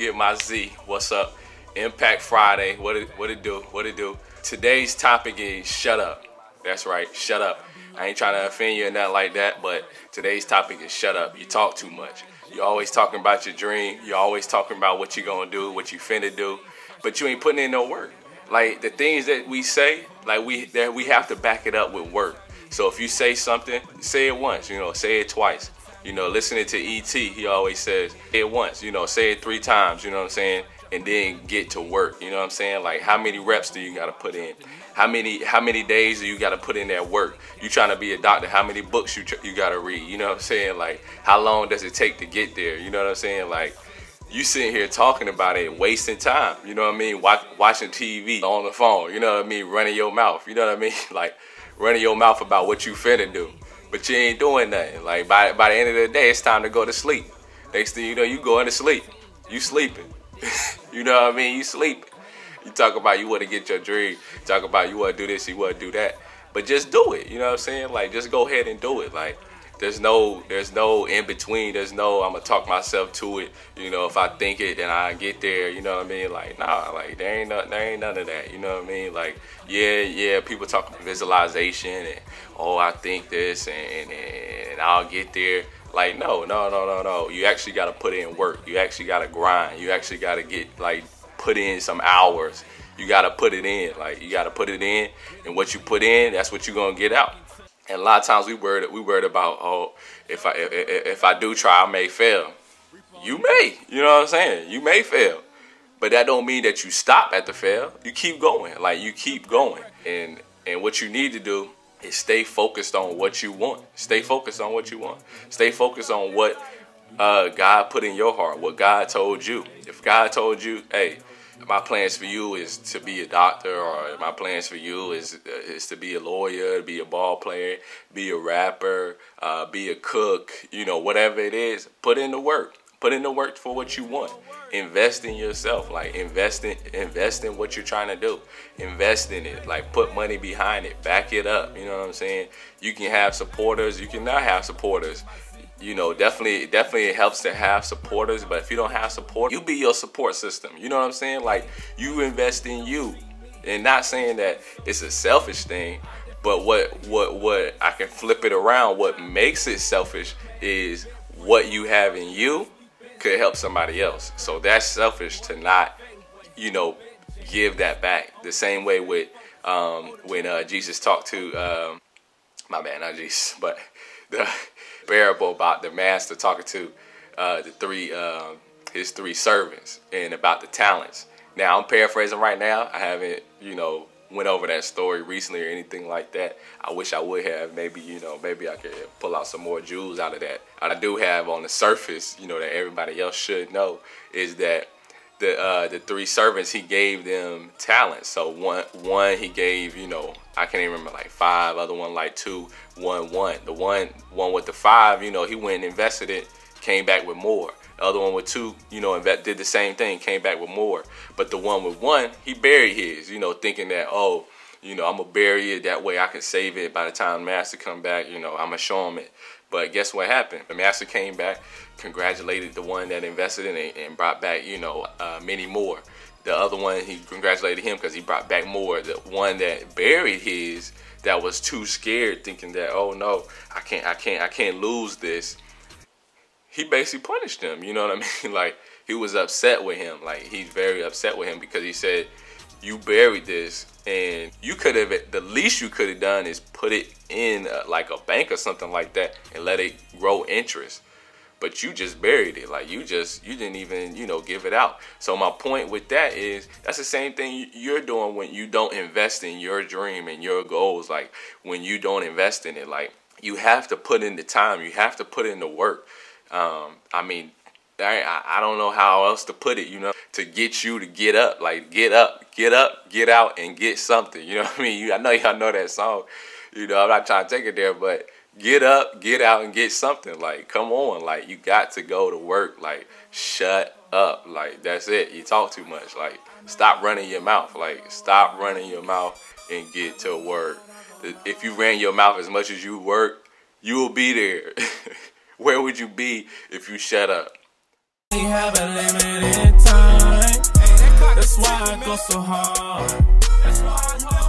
Get My Z. What's up? Impact Friday. What it do? Today's topic is shut up. That's right, shut up. I ain't trying to offend you or nothing like that, but today's topic is shut up. You talk too much. You're always talking about your dream. You're always talking about what you're gonna do, what you finna do, but you ain't putting in no work. Like the things that we say, like we have to back it up with work. So if you say something, say it once, say it twice. Listening to E.T., he always says, say it once, say it 3 times, you know what I'm saying? And then get to work, you know what I'm saying? Like how many reps do you gotta put in? How many days do you gotta put in that work? You trying to be a doctor, how many books you gotta read? You know what I'm saying? Like how long does it take to get there? You know what I'm saying? Like you sitting here talking about it, wasting time, you know what I mean? Watching TV on the phone, you know what I mean? Running your mouth, you know what I mean? Like running your mouth about what you finna do, but you ain't doing nothing. Like by the end of the day, it's time to go to sleep. Next thing you know, you going to sleep. You sleeping. You know what I mean? You sleeping. You talk about you want to get your dream. Talk about you want to do this, you want to do that. But just do it. You know what I'm saying? Like just go ahead and do it. Like there's no in between. There's no I'm gonna talk myself to it. If I think it, then I get there. You know what I mean? Like nah. Like there ain't none of that. You know what I mean? Like yeah. People talk about visualization and I think this and I'll get there. Like no. You actually gotta put in work. You actually gotta grind. You actually gotta put in some hours. You gotta put it in. Like you gotta put it in, and what you put in, that's what you're gonna get out. And a lot of times we worried about if I do try, I may fail. You may, you know what I'm saying? You may fail, but that don't mean that you stop at the fail. You keep going. Like you keep going, and what you need to do is stay focused on what you want. Stay focused on what you want. Stay focused on what God put in your heart, what God told you. If God told you, hey, my plans for you is to be a doctor, or my plans for you is to be a lawyer, be a ball player, be a rapper, be a cook, whatever it is, put in the work. Put in the work for what you want. Invest in yourself. Like invest in what you're trying to do. Invest in it. Like put money behind it. Back it up. You know what I'm saying? You can have supporters. You cannot have supporters. Definitely it helps to have supporters. But if you don't have support, you be your support system. You know what I'm saying? Like you invest in you. And not saying that it's a selfish thing, but what I can flip it around. What makes it selfish is what you have in you could help somebody else. So that's selfish to not, give that back. The same way with when Jesus talked to my man, not Jesus, but the parable about the master talking to his 3 servants and about the talents. Now I'm paraphrasing right now. I haven't went over that story recently or anything like that. I wish I would have. Maybe I could pull out some more jewels out of that. I do have on the surface, that everybody else should know, is that the 3 servants, he gave them talents. So one he gave, I can't even remember, like 5, other one like 2, 1. The one with the 5, he went and invested it, came back with more. The other one with 2, did the same thing, came back with more. But the one with 1, he buried his, thinking that, I'm gonna bury it, that way I can save it by the time the master come back, I'm gonna show him it. But guess what happened? The master came back, congratulated the one that invested in it and brought back, many more. The other one, he congratulated him because he brought back more. The one that buried his, that was too scared, thinking that, oh no, I can't lose this. He basically punished him, you know what I mean? Like, he was upset with him. Like, he's very upset with him because he said, you buried this, and the least you could have done is put it in like a bank or something like that and let it grow interest. But you just buried it. Like, you didn't even, give it out. So my point with that is, that's the same thing you're doing when you don't invest in your dream and your goals. Like, when you don't invest in it, like, you have to put in the time. You have to put in the work. I don't know how else to put it, to get you to get up, like get up, get out and get something. You know what I mean? I know y'all know that song. I'm not trying to take it there, but get up, get out and get something. Like, come on, like you got to go to work. Like, shut up. Like, that's it. You talk too much. Like, stop running your mouth. Like, stop running your mouth and get to work. If you ran your mouth as much as you work, you will be there. Where would you be if you shut up? You have a limited time. why I go so hard. That's why I go